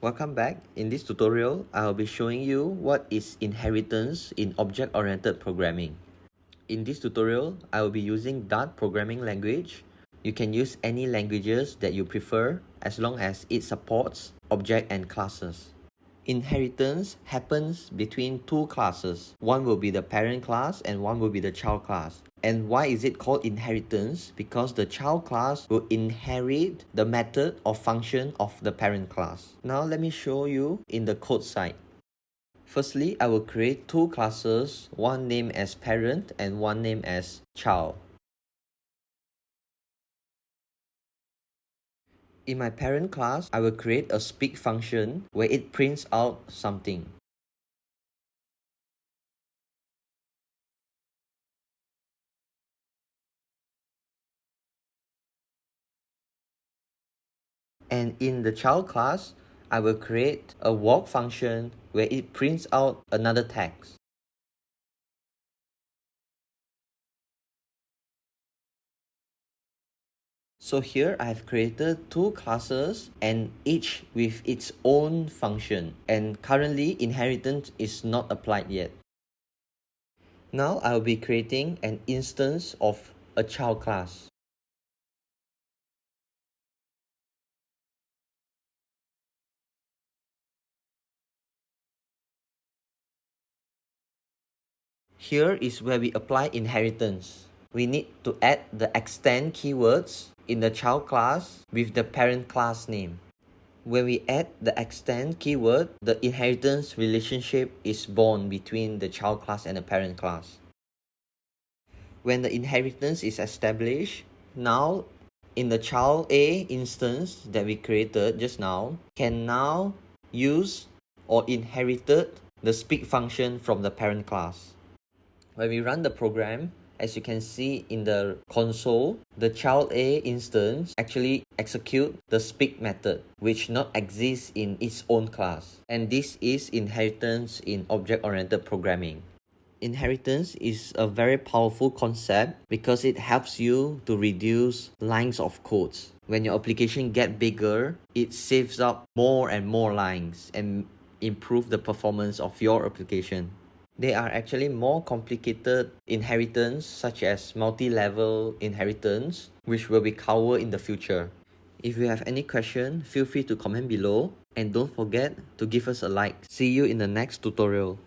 Welcome back. In this tutorial, I'll be showing you what is inheritance in object-oriented programming. In this tutorial, I will be using Dart programming language. You can use any languages that you prefer as long as it supports object and classes. Inheritance happens between two classes. One will be the parent class and one will be the child class. And why is it called inheritance? Because the child class will inherit the method or function of the parent class. Now let me show you in the code side. Firstly, I will create two classes, one named as parent and one named as child. In my parent class, I will create a speak function where it prints out something. And in the child class, I will create a walk function where it prints out another text. So here I have created two classes and each with its own function, and currently inheritance is not applied yet. Now I will be creating an instance of a child class. Here is where we apply inheritance. We need to add the extend keywords in the child class with the parent class name. When we add the extend keyword, the inheritance relationship is born between the child class and the parent class. When the inheritance is established, now in the child A instance that we created just now, can now use or inherited the speak function from the parent class. When we run the program, as you can see in the console, the child A instance actually execute the speak method, which not exists in its own class. And this is inheritance in object-oriented programming. Inheritance is a very powerful concept because it helps you to reduce lines of codes. When your application get bigger, it saves up more and more lines and improve the performance of your application. There are actually more complicated inheritance such as multi-level inheritance, which will be covered in the future. If you have any question, feel free to comment below and don't forget to give us a like. See you in the next tutorial.